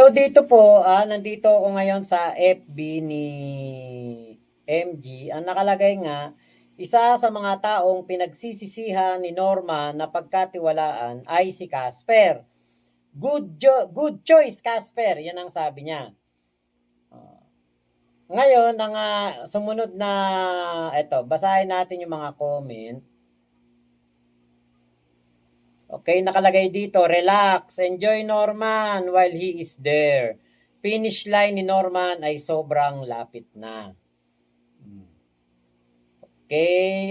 So dito po, nandito ako ngayon sa FB ni MG. Ang nakalagay nga, isa sa mga taong pinagsisisihan ni Norma na pagkatiwalaan ay si Casper. Good choice, Casper. Yan ang sabi niya. Ah, Ngayon, ang sumunod na, eto, basahin natin yung mga comment. Okay, nakalagay dito, relax, enjoy Norman while he is there. Finish line ni Norman ay sobrang lapit na. Okay,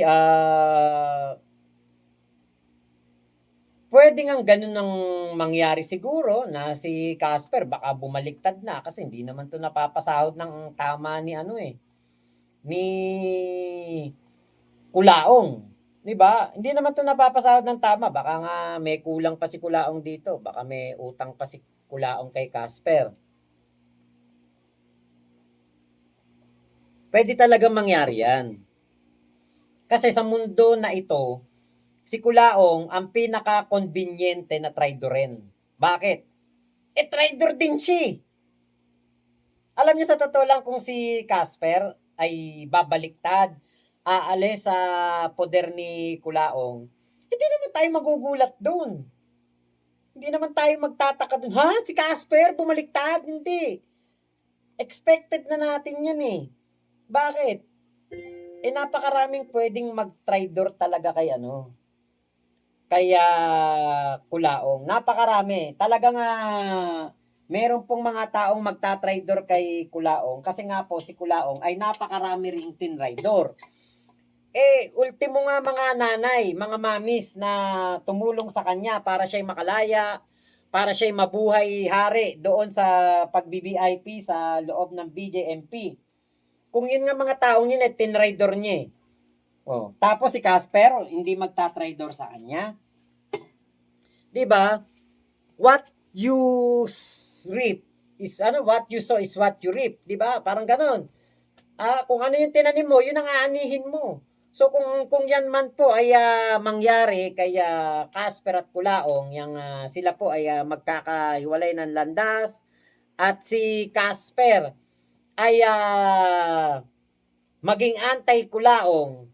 pwede ngang ganun ang mangyari siguro na si Casper baka bumaliktad na kasi hindi naman 'to napapasahod ng tama ni ano, ni Kulaong, 'di ba? Hindi naman 'to napapasahod ng tama, baka nga may kulang pa si Kulaong dito, baka may utang pa si Kulaong kay Casper. Pwede talagang mangyari 'yan. Kasi sa mundo na ito, si Kulaong ang pinaka-conveniente na traidorin. Bakit? Traidor din siya. Alam niyo sa totoo lang kung si Casper ay babaliktad, aalis sa poder ni Kulaong, hindi naman tayo magugulat doon. Hindi naman tayo magtataka doon, ha? Si Casper bumaliktad? Hindi. Expected na natin yan eh. Bakit? Napakaraming pwedeng mag-traitor talaga kay kaya Kulaong. Napakarami. Talagang meron pong mga taong magta-traitor kay Kulaong kasi nga po si Kulaong ay napakarami ring tinraidor. Ultimo nga mga nanay, mga mamis na tumulong sa kanya para siya'y makalaya, para siya'y mabuhay hari doon sa pag-BBIP sa loob ng BJMP. Kung yun nga mga taong yun tinraidor niya. Oh, tapos si Casper hindi magta-traitor sa kanya. 'Di ba? What you reap is what you sow is what you reap, 'di ba? Parang ganoon. Kung ano yung tinanim mo, yun ang aanihin mo. So kung yan man po ay mangyari kay Casper at Kulaong, yang sila po ay magkakahiwalay ng landas at si Casper ay maging anti-Kulaong,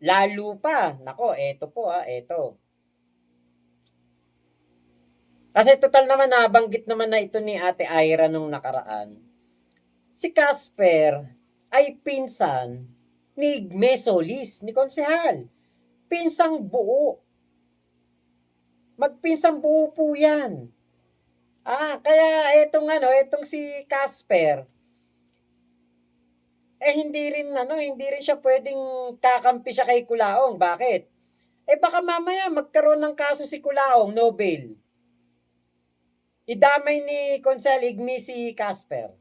lalo pa. Nako, eto po eto. Kasi total naman nabanggit naman na ito ni Ate Ira nung nakaraan. Si Casper ay pinsan ni Igme Solis, ni Konsehal. Pinsang buo. Magpinsang buo po yan. Kaya etong si Casper, hindi rin siya pwedeng kakampi siya kay Kulaong. Bakit? Baka mamaya magkaroon ng kaso si Kulaong, no bail. Idamay ni Consel Igme si Casper.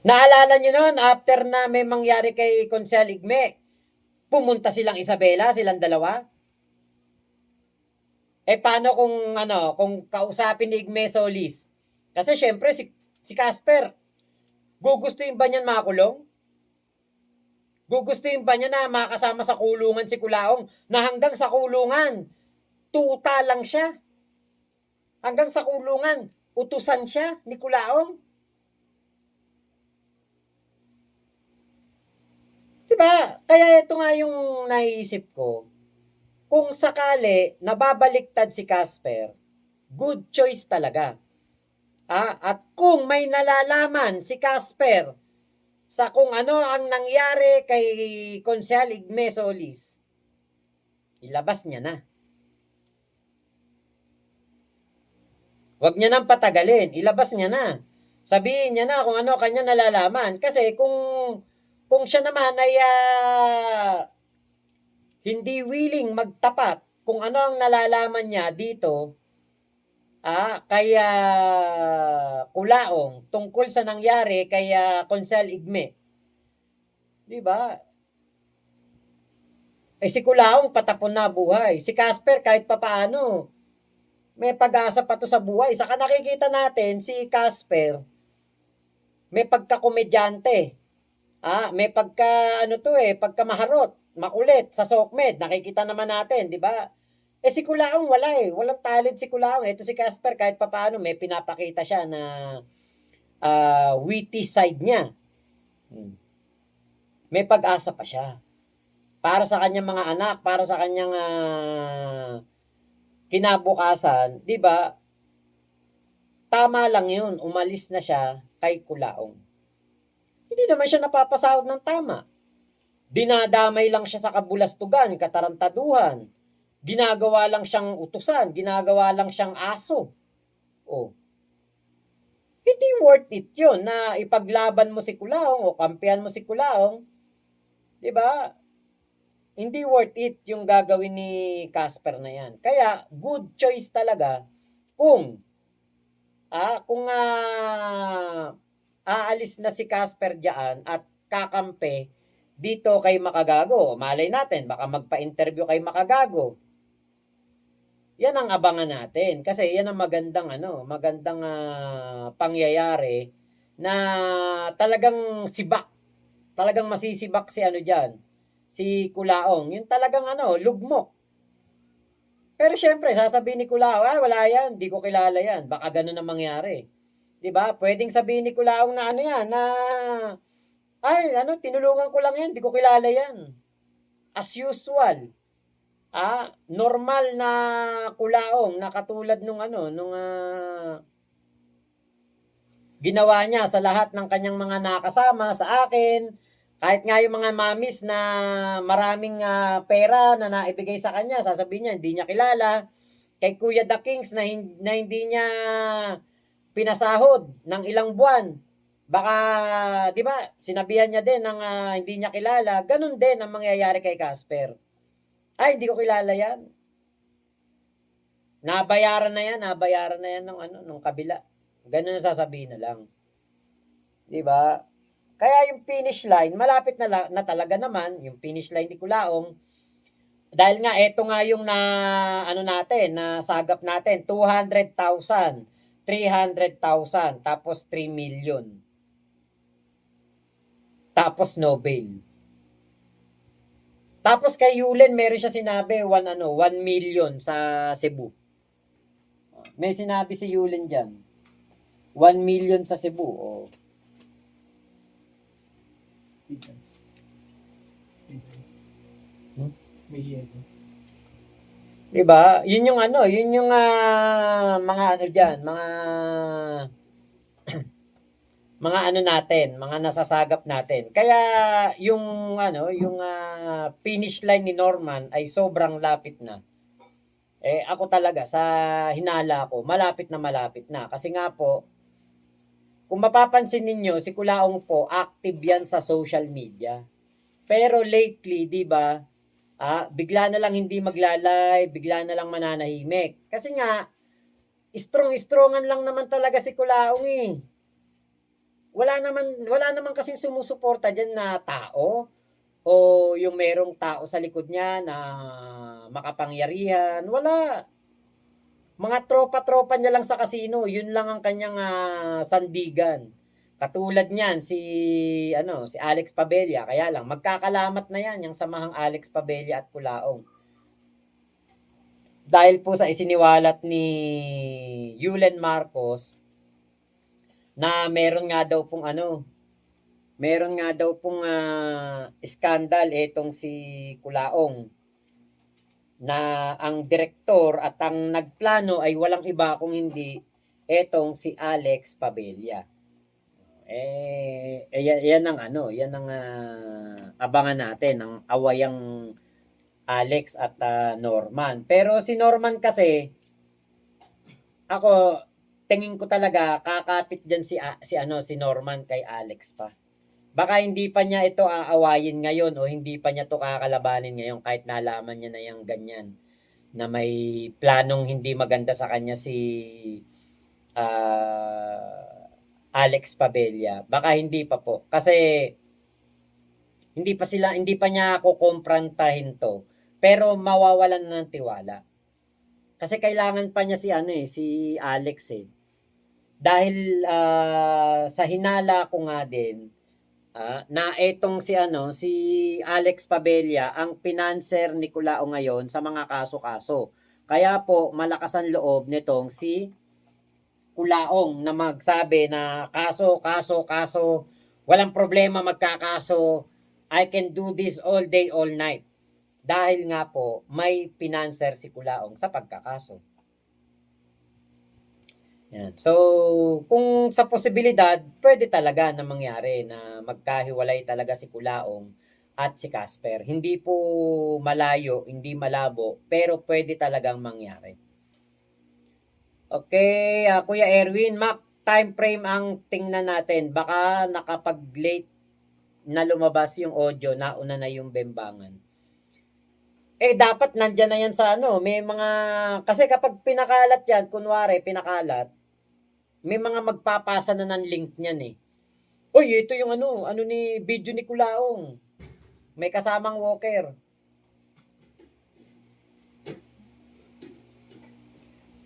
Naalala nyo noon, after na may mangyari kay Consel Igme, pumunta silang Isabela, silang dalawa. Paano kung kausapin ni Igme Solis? Kasi syempre si Casper, gugustuhin ba niyan makulong? Gugustuhin ba niya na makasama sa kulungan si Kulaong na hanggang sa kulungan, tuta lang siya? Hanggang sa kulungan, utusan siya ni Kulaong? Diba? Kaya ito nga yung naiisip ko. Kung sakali nababaliktad si Casper, good choice talaga. At kung may nalalaman si Casper sa kung ano ang nangyari kay Konsehal Igme Solis, ilabas niya na. Huwag niya nang patagalin, ilabas niya na. Sabihin niya na kung ano kanya nalalaman. Kasi kung siya naman ay hindi willing magtapat kung ano ang nalalaman niya dito, kaya Kulaong tungkol sa nangyari kay Consel Igme. 'Di ba? Si Kulaong patapon na buhay. Si Casper kahit papaano may pag-asa pa to sa buhay. Saka nakikita natin si Casper may pagka-komedyante. May pagka pagka maharot, makulit sa SOCMED. Nakikita naman natin, 'di ba? Eh, si Kulaong wala, eh, walang talent si Kulaong. Ito si Casper kahit papaano may pinapakita siya na, witty side niya. Hmm, may pag-asa pa siya. Para sa kanyang mga anak, para sa kanyang, kinabukasan, 'di ba, tama lang 'yun, umalis na siya kay Kulaong. Hindi naman siya napapasahod ng tama. Dinadamay lang siya sa kabulastugan, katarantaduhan. Ginagawa lang siyang utusan, ginagawa lang siyang aso. Oh, hindi worth it 'yun na ipaglaban mo si Kulaong o kampihan mo si Kulaong, 'di ba? Hindi worth it yung gagawin ni Casper na 'yan. Kaya good choice talaga kung aalis na si Casper diyan at kakampi dito kay Makagago. Malay natin baka magpa-interview kay Makagago. Yan ang abangan natin kasi yan ang magandang pangyayari na talagang sibak, talagang masisibak si diyan, si Kulaong. Yung talagang lugmok. Pero syempre, sasabihin ni Kulaong, wala yan, di ko kilala yan. Baka ganun ang mangyari. 'Di ba? Pwedeng sabihin ni Kulaong na yan, na tinulungan ko lang yan, di ko kilala yan. As usual, normal na Kulaong na katulad nung ginawa niya sa lahat ng kanyang mga nakasama sa akin, kahit nga yung mga mamis na maraming pera na naibigay sa kanya, sasabihin niya hindi niya kilala. Kay Kuya The Kings na hindi niya pinasahod ng ilang buwan. Baka, 'di ba, sinabihan niya din ng hindi niya kilala. Ganun din ang mangyayari kay Casper. Ay, hindi ko kilala 'yan. Nabayaran na 'yan nung kabila. Ganun ang sasabihin na lang. 'Di ba? Kaya yung finish line, malapit na talaga naman, yung finish line ni Kulaong. Dahil nga, eto nga yung natin, na sagap natin, 200,000, 300,000, tapos 3 million. Tapos no bail. Tapos kay Yulen, meron siya sinabi, 1 million sa Cebu. May sinabi si Yulen dyan. 1 million sa Cebu. Oh. Hmm? Diba? Yun yung mga diyan, mga natin, mga nasasagap natin. Kaya yung finish line ni Norman ay sobrang lapit na. Eh ako talaga sa hinala ko, malapit na. Kasi nga po, kung mapapansin ninyo, si Kulaong po active 'yan sa social media. Pero lately, 'di ba, bigla na lang hindi magla-live, bigla na lang mananahimik. Kasi nga strong-strongan lang naman talaga si Kulaong eh. Wala naman kasing sumusuporta diyan na tao o yung merong tao sa likod niya na makapangyarihan. Wala. Mga tropa-tropa niya lang sa kasino, yun lang ang kanyang sandigan. Katulad niyan si Alex Pabella, kaya lang magkakalamat na yan yung samahang Alex Pabella at Kulaong. Dahil po sa isiniwalat ni Yulen Marcos na meron nga daw pong skandal etong si Kulaong na ang direktor at ang nagplano ay walang iba kung hindi etong si Alex Pabella. Yan ang abangan natin, ang awayang Alex at Norman. Pero si Norman kasi, ako, tingin ko talaga kakapit diyan si Norman kay Alex pa. Baka hindi pa niya ito aawayin ngayon o hindi pa niya to kakalabanin ngayon kahit nalaman niya na yung ganyan na may planong hindi maganda sa kanya si Alex Pabella. Baka hindi pa po. Kasi hindi pa niya kukumprantahin to. Pero mawawalan na ng tiwala. Kasi kailangan pa niya si Alex eh. Dahil sa hinala ko nga din, na etong si Alex Pabella ang pinanser ni Kulao ngayon sa mga kaso-kaso. Kaya po, malakas ang loob nitong si Kulaong na magsabi na kaso, walang problema magkakaso, I can do this all day, all night. Dahil nga po, may pinanser si Kulaong sa pagkakaso. Yan. So, kung sa posibilidad, pwede talaga na mangyari na magkahiwalay talaga si Kulaong at si Casper. Hindi po malayo, hindi malabo, pero pwede talagang mangyari. Okay, Kuya Erwin, Mac, time frame ang tingnan natin. Baka nakapag-late na lumabas yung audio, nauna na yung bembangan. Dapat nandyan na yan sa ano, may mga, kasi kapag pinakalat yan, kunwari, pinakalat, may mga magpapasa na ng link niyan eh. Uy, ito yung ano ni video ni Kulaong. May kasamang walker.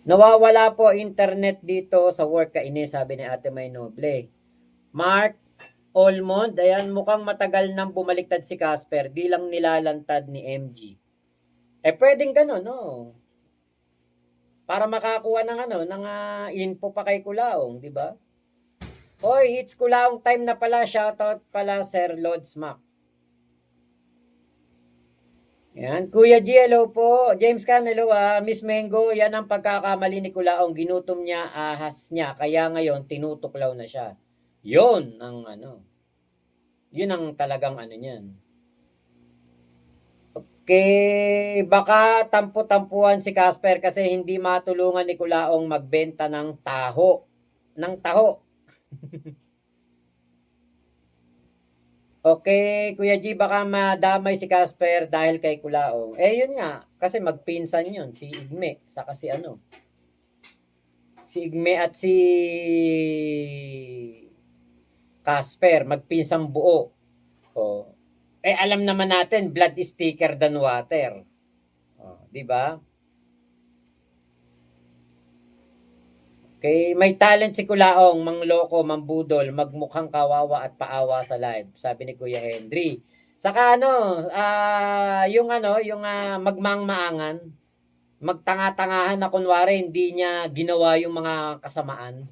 Nawawala po internet dito sa work kainis, sabi ni Ate May Noble. Mark Olmond, ayan, mukhang matagal nang bumaliktad si Casper, di lang nilalantad ni MG. Pwedeng gano'n, no? Para makakuha ng ng info pa kay Kulaong, di ba? Hoy, it's Kulaong time na pala. Shoutout pala, Sir Lods Mac. Yan. Kuya G, hello po. James Can, hello Miss Mengo, yan ang pagkakamali ni Kulaong. Ginutom niya, ahas niya. Kaya ngayon, tinutuklaw na siya. Yun ang Yun ang talagang niyan. Okay, baka tampo-tampuhan si Casper kasi hindi matulungan ni Kulaong magbenta ng taho. Ng taho. Okay, Kuya G, baka madamay si Casper dahil kay Kulaong. Yun nga, kasi magpinsan yun, si Igme, saka si si Igme at si Casper, magpinsang buo. Oh. Alam naman natin, blood is thicker than water. Oh, di ba? Okay, may talent si Kulaong, mangloko, mambudol, magmukhang kawawa at paawa sa live, sabi ni Kuya Henry. Saka yung magmangmaangan, magtanga-tangahan na kunwari hindi niya ginawa yung mga kasamaan.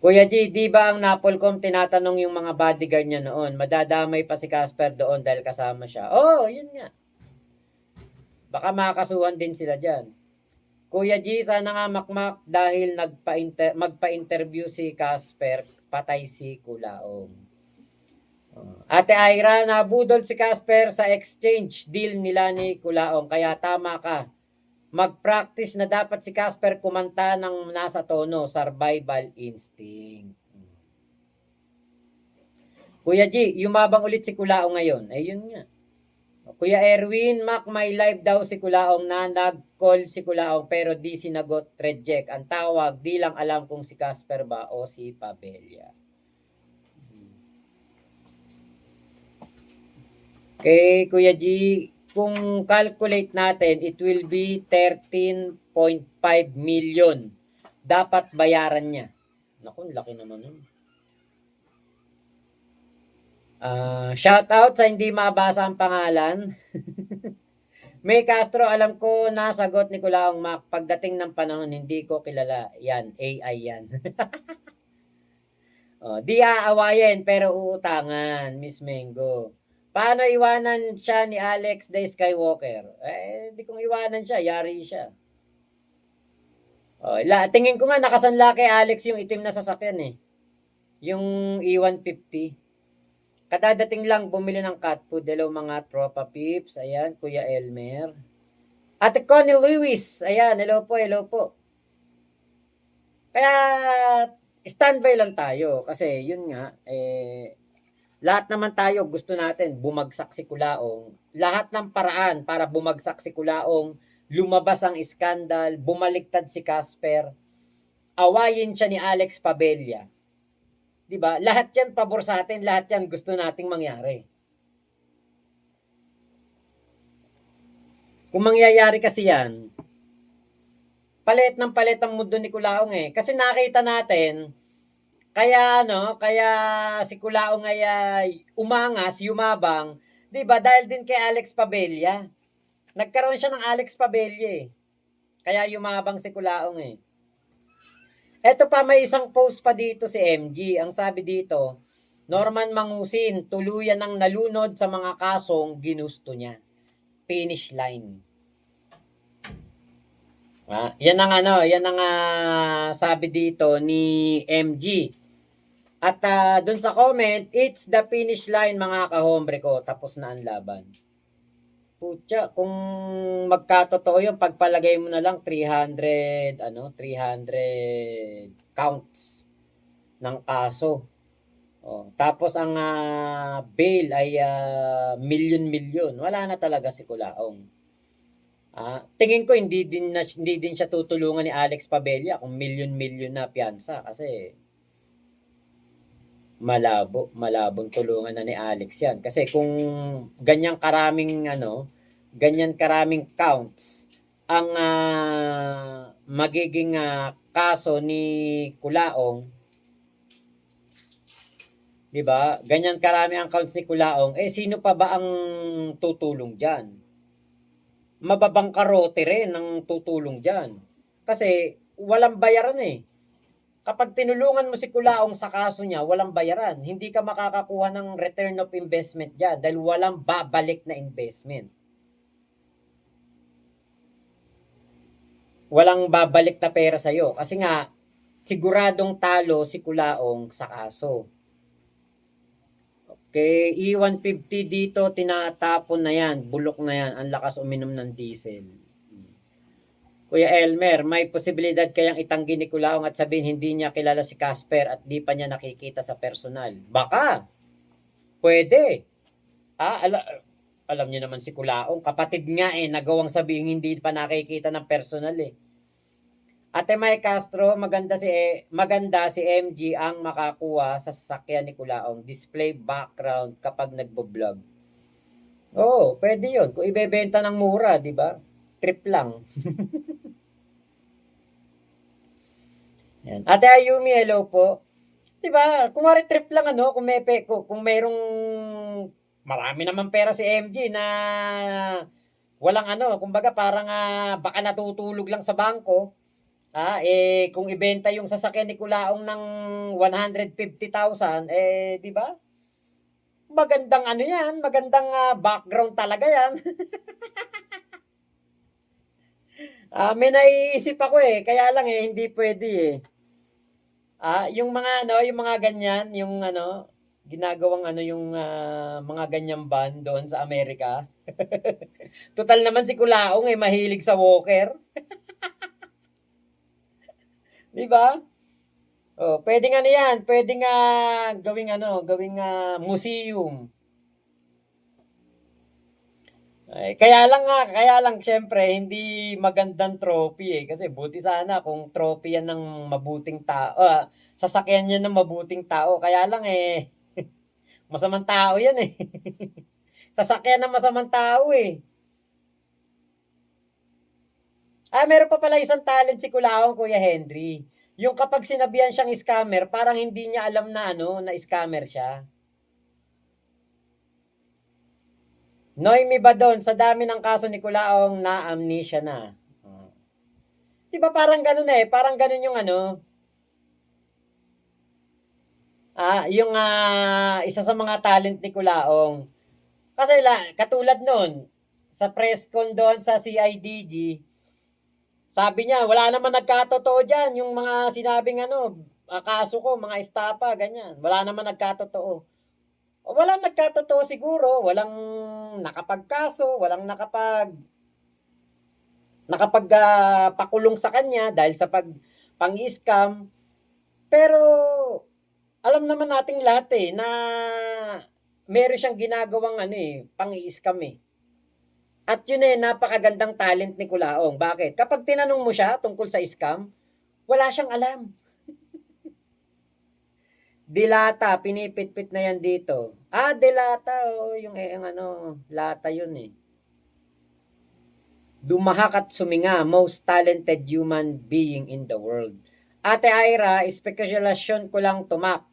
Kuya G, di ba ang Napolcom tinatanong yung mga bodyguard niya noon, madadamay pa si Casper doon dahil kasama siya. Yun nga. Baka makakasuhan din sila dyan. Kuya G, sana nga makmak dahil magpa-interview si Casper, patay si Kulaong. Ate Ira, nabudol si Casper sa exchange deal nila ni Kulaong, kaya tama ka. Mag-practice na dapat si Casper kumanta ng nasa tono, survival instinct. Kuya G, yumabang ulit si Kulaong ngayon. Ayun nga. Kuya Erwin, Mac, may live daw si Kulaong na nag-call si Kulaong pero di sinagot, reject. Ang tawag, di lang alam kung si Casper ba o si Pabella. Okay, Kuya G, kung calculate natin, it will be 13.5 million. Dapat bayaran niya. Naku, laki naman nun. Shout out sa hindi mabasa ang pangalan. May Castro, alam ko na sagot ni Kulaong Mac. Pagdating ng panahon, hindi ko kilala. Yan, AI yan. Di aawayin, pero uutangan, Miss Mengo. Paano iwanan siya ni Alex the Skywalker? Di kong iwanan siya, yari siya. Tingin ko nga nakasanla kay Alex yung itim na sasakyan eh. Yung E150. Kadadating lang bumili ng cat food. Hello mga tropa peeps. Ayan, Kuya Elmer. Ate Connie Lewis. Ayan, hello po, hello po. Kaya, standby lang tayo. Kasi, yun nga, lahat naman tayo gusto natin bumagsak si Kulaong. Lahat ng paraan para bumagsak si Kulaong, lumabas ang iskandal, bumaliktad si Casper, awayin siya ni Alex Pabella. 'Di ba? Lahat 'yan pabor sa atin, lahat 'yan gusto nating mangyari. Kung mangyayari kasi 'yan, palit ng palit ang mundo ni Kulaong eh. Kasi nakita natin, kaya kaya si Kulaong ay umangas, yumabang 'Di ba? Dahil din kay Alex Pabella. Nagkaroon siya ng Alex Pabella eh. Kaya yumabang si Kulaong eh. Eto pa, may isang post pa dito si MG. Ang sabi dito, Norman Mangusin, tuluyan ng nalunod sa mga kasong ginusto niya. Finish line. Yan ang yan ang sabi dito ni MG. At dun sa comment, it's the finish line mga kahombre ko. Tapos na ang laban. Putya, kung magkatotoo yun, pagpalagay mo na lang 300 counts ng kaso. Tapos ang bail ay milyon-milyon. Wala na talaga si Kulaong. Tingin ko hindi din siya tutulungan ni Alex Pabella kung milyon-milyon na piyansa kasi malabong tulungan na ni Alex yan. Kasi kung ganyan karaming counts ang magiging kaso ni Kulaong, 'di ba? Ganyan karami ang counts ni Kulaong, sino pa ba ang tutulong diyan? Mababangkarote rin ang tutulong diyan. Kasi walang bayaran eh. Kapag tinulungan mo si Kulaong sa kaso niya, walang bayaran. Hindi ka makakakuha ng return of investment diyan dahil walang babalik na investment. Walang babalik na pera sa'yo. Kasi nga, siguradong talo si Kulaong sa kaso. Okay, E150 dito, tinatapon na yan. Bulok na yan. Ang lakas uminom ng diesel. Kuya Elmer, may posibilidad kayang itanggi ni Kulaong at sabihin hindi niya kilala si Casper at di pa niya nakikita sa personal. Baka. Pwede. Alam niyo naman si Kulaong. Kapatid nga nagawang sabihin hindi pa nakikita ng personal eh. Ate May Castro, maganda si MG ang makakuha sa sasakyan ni Kulaong. Display background kapag nagbo-vlog. Pwede 'yon. Kung ibebenta ng mura, 'di ba? Trip lang. Yan. Ate Ayumi, hello po. 'Di ba? Kung trip lang kung mayroong marami naman pera si MG na walang kumbaga parang baka natutulog lang sa bangko. Kung ibenta yung sasakyan ni Kulaong ng 150,000, 'di ba? Magandang yan, magandang background talaga yan. May naiisip ako kaya lang hindi pwede yung mga ganyan, yung ginagawang yung mga ganyang ban doon sa Amerika. Total naman si Kulaong mahilig sa walker. 'Di ba? Pwedeng yan, pwedeng gawing museum. Kaya lang syempre hindi magandang trophy kasi buti sana kung trophy yan ng mabuting tao, sasakyan yan ng mabuting tao. Kaya lang masamang tao yan sasakyan ng masamang tao meron pa pala isang talent si Kulaong, Kuya Henry. Yung kapag sinabihan siyang scammer, parang hindi niya alam na na scammer siya. Noemi ba doon, sa dami ng kaso ni Kulaong, na-amnesia na. Diba parang ganun parang ganun yung yung isa sa mga talent ni Kulaong. Kasi katulad nun, sa press con doon sa CIDG, sabi niya, wala naman nagkatotoo dyan, yung mga sinabing kaso ko, mga estapa, ganyan. Wala naman nagkatotoo. Walang nagkatotoo siguro, walang nakapagkaso, walang pakulong sa kanya dahil sa pang-scam. Pero alam naman nating lahat na meron siyang ginagawang pang-i-scam At yun napakagandang talent ni Kulaong. Bakit? Kapag tinanong mo siya tungkol sa scam, wala siyang alam. Dilata, pinipit-pit na yan dito. Dilata, yung lata yun Dumahak at suminga, most talented human being in the world. Ate Ira, spekulasyon ko lang tumak.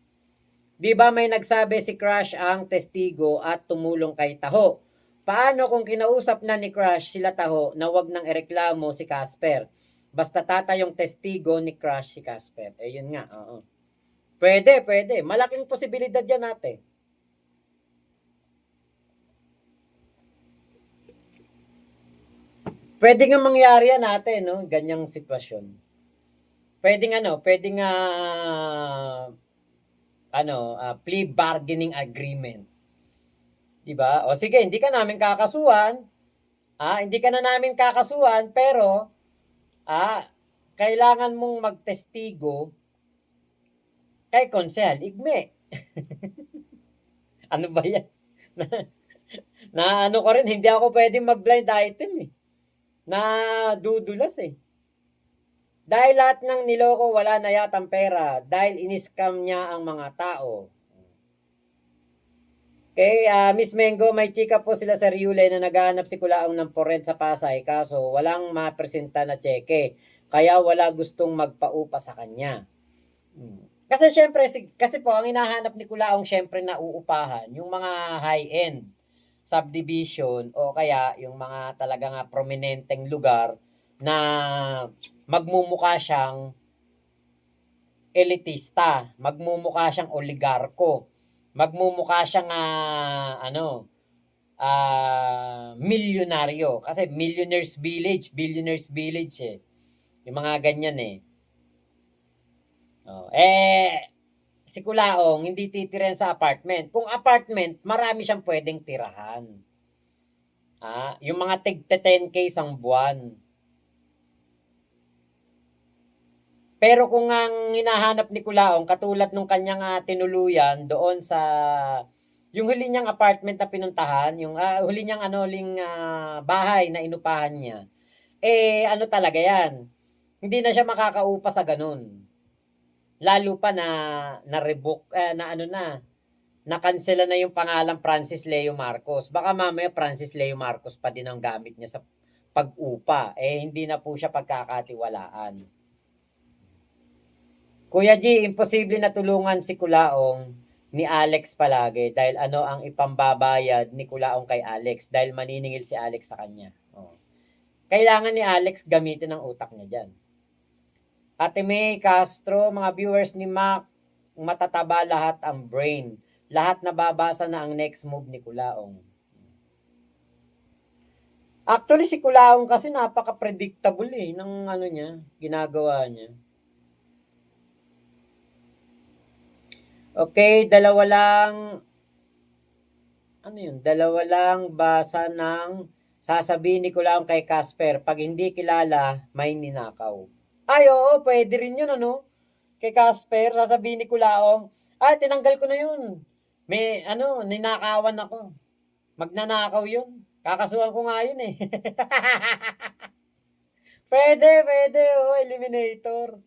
Di ba may nagsabi si Crush ang testigo at tumulong kay Taho? Paano kung kinausap na ni Crush sila Taho na wag nang ireklamo si Casper? Basta tatayong testigo ni Crush si Casper. Eh yun nga, oo. Pwede, pwede. Malaking posibilidad yan natin. Pwede nga mangyari yan natin, no? Ganyang sitwasyon. Pwedeng plea bargaining agreement. 'Di ba? O sige, hindi ka namin kakasuhan. Hindi ka na namin kakasuhan, pero kailangan mong magtestigo kay Konsehal Igme. Ano ba 'yan? na ano ko rin, hindi ako pwedeng mag-blind item eh. Na dudulas eh. Dahil lahat ng niloko, wala na yatang pera dahil in-scam niya ang mga tao. Okay, Miss Mengo, may chika po sila sa Riule na naghahanap si Kulaong ng porent sa Pasay kaso walang mapresenta na cheque. Kaya wala gustong magpaupa sa kanya. Kasi syempre, kasi po ang hinahanap ni Kulaong syempre na uupahan, yung mga high-end subdivision o kaya yung mga talagang prominenteng lugar na magmumukha siyang elitista, magmumukha siyang oligarko, magmumukha siyang milyonaryo. Kasi billionaires village eh. Yung mga ganyan eh. Si Kulaong hindi titiren sa apartment. Kung apartment, marami siyang pwedeng tirahan. Yung mga tig 10K isang buwan. Pero kung ang hinahanap ni Kulaong, katulad nung kanyang tinuluyan doon sa yung huli niyang apartment na pinuntahan, yung huli niyang bahay na inupahan niya, ano talaga yan, hindi na siya makakaupa sa ganun. Lalo pa na revoke, na-cancela na yung pangalan Francis Leo Marcos. Baka mamaya Francis Leo Marcos pa din ang gamit niya sa pag-upa. Hindi na po siya pagkakatiwalaan. Kuya G, imposible na tulungan si Kulaong ni Alex palagi dahil ano ang ipambabayad ni Kulaong kay Alex dahil maniningil si Alex sa kanya. Kailangan ni Alex gamitin ang utak niya dyan. Ate May Castro, mga viewers ni Mac, matataba lahat ang brain. Lahat nababasa na ang next move ni Kulaong. Actually, si Kulaong kasi napaka-predictable ng niya, ginagawa niya. Okay, dalawa lang basa ng sasabihin ni Kulaong kay Casper. Pag hindi kilala, may ninakaw. Oo, pwede rin yun, kay Casper, sasabihin ni Kulaong, tinanggal ko na yun. May, ninakawan ako. Magnanakaw yun. Kakasuhan ko nga yun eh. Pwede, eliminator.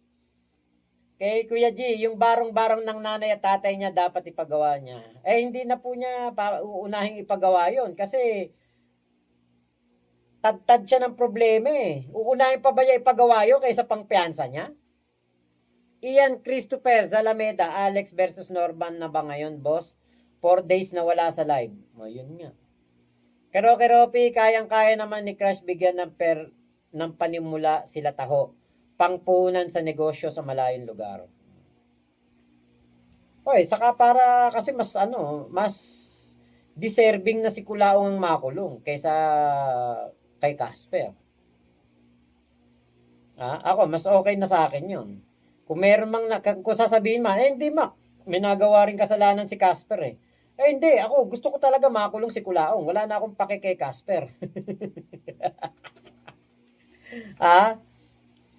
Kay Kuya G, yung barong-barong ng nanay at tatay niya dapat ipagawa niya. Hindi na po niya uunahing ipagawa yon kasi tad-tad siya ng problema eh. Uunahin pa ba niya ipagawa yun kaysa pangpiyansa niya? Ian Christopher Zalameda, Alex versus Norman na ba ngayon, boss? 4 days na wala sa live. Yun nga. Keropi, kayang-kaya naman ni Crush bigyan ng panimula sila Taho. Pangpunan sa negosyo sa malayong lugar. Saka para kasi mas deserving na si Kulaong ang makulong kaysa kay Casper. Ako, mas okay na sa akin yun. Kung meron kung sasabihin hindi may nagawa rin kasalanan si Casper eh. Hindi, ako gusto ko talaga makulong si Kulaong. Wala na akong pake kay Casper.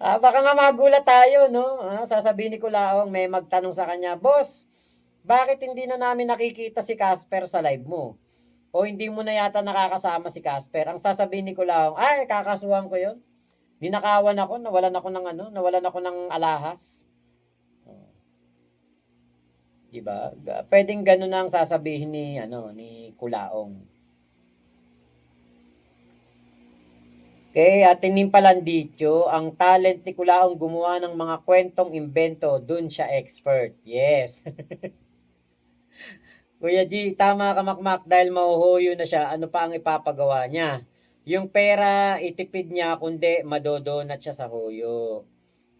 Baka nga magulat tayo, no? Sasabihin ni Kulaong, may magtanong sa kanya, boss, bakit hindi na namin nakikita si Casper sa live mo? O hindi mo na yata nakakasama si Casper? Ang sasabihin ni Kulaong, kakasuhan ko yun. Ninakawan ako, nawalan ako ng alahas. Diba? Pwedeng ganun ang sasabihin ni Kulaong. Okay, Tinim Palanditio, ang talent ni Kulaong gumawa ng mga kwentong imbento, dun siya expert. Yes. Kuya G, tama ka makmak dahil mahuhuyo na siya, ano pa ang ipapagawa niya? Yung pera, itipid niya, kundi madodonat siya sa huyo.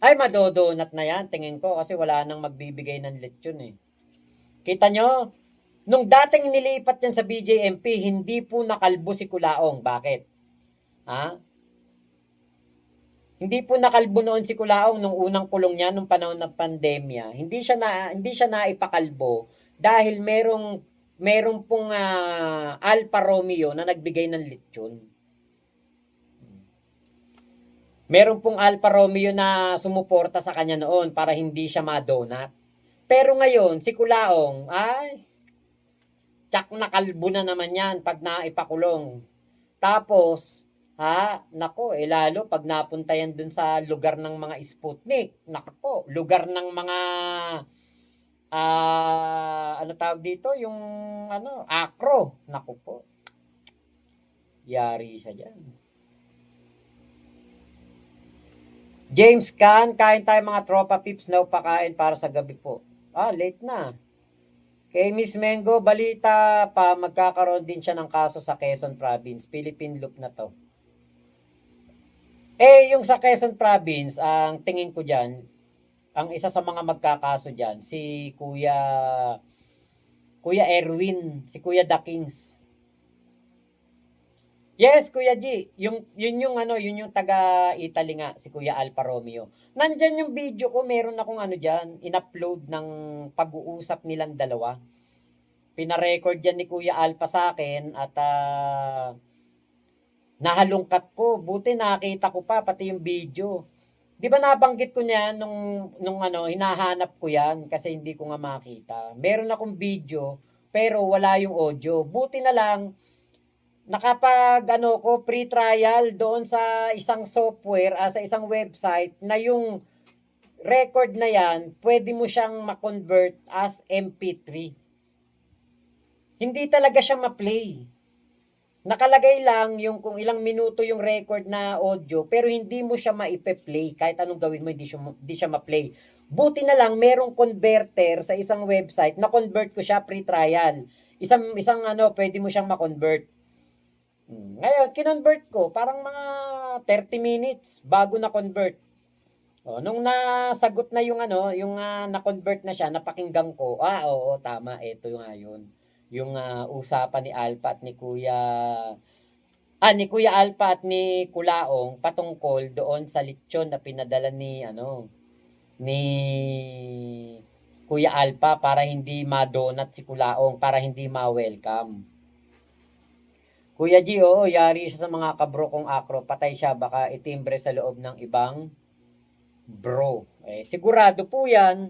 Ay, madodonat na yan, tingin ko, kasi wala nang magbibigay ng lechon eh. Kita nyo, nung dating nilipat yan sa BJMP, hindi po nakalbo si Kulaong. Bakit? Ha? Hindi po nakalbo noon si Kulaong nung unang kulong niya nung panahon ng pandemya. Hindi siya naipakalbo dahil merong pong Alfa Romeo na nagbigay ng lechon. Meron pong Alfa Romeo na sumuporta sa kanya noon para hindi siya madonat. Pero ngayon, si Kulaong, ay, tsak na kalbo na naman yan pag naipakulong. Tapos, nako, lalo pag napunta yan dun sa lugar ng mga Sputnik, nako po, lugar ng mga, ano tawag dito, yung, akro, nako po, yari siya dyan. James Can, kain tayo mga tropa pips na upakain para sa gabi po. Late na. Kay Miss Mengo, balita pa, magkakaroon din siya ng kaso sa Quezon Province. Philippine loop na to. Yung sa Quezon Province, ang tingin ko dyan, ang isa sa mga magkakaso dyan, si Kuya Erwin, si Kuya The Kings. Yes, Kuya G. Yun yung taga-Italy nga, si Kuya Alfa Romeo. Nandyan yung video ko, meron akong in-upload ng pag-uusap nilang dalawa. Pina-record yan ni Kuya Alfa sa akin at nahalungkat ko. Buti nakita ko pa, pati yung video. Di ba nabanggit ko niyan nung hinahanap ko yan kasi hindi ko nga makita. Meron akong video, pero wala yung audio. Buti na lang, ko free trial doon sa isang software, sa isang website na yung record na yan, pwede mo siyang ma-convert as MP3. Hindi talaga siya ma-play. Nakalagay lang yung kung ilang minuto yung record na audio, pero hindi mo siya maipe-play. Kahit anong gawin mo, hindi siya ma-play. Buti na lang, merong converter sa isang website, na-convert ko siya free trial. Pwede mo siyang ma-convert. Ngayon, kinonvert ko, parang mga 30 minutes bago na-convert. Nung nasagot na yung na-convert na siya, napakinggan ko, oo, tama, ito yung yun. Yung usapan ni Alpha at ni Kuya Alpha at ni Kulaong patungkol doon sa lechon na pinadala ni Kuya Alpha para hindi ma-donut si Kulaong, para hindi ma-welcome. Kuya G, oo, yari siya sa mga kabro kong akro. Patay siya, baka itimbre sa loob ng ibang bro. Sigurado po yan.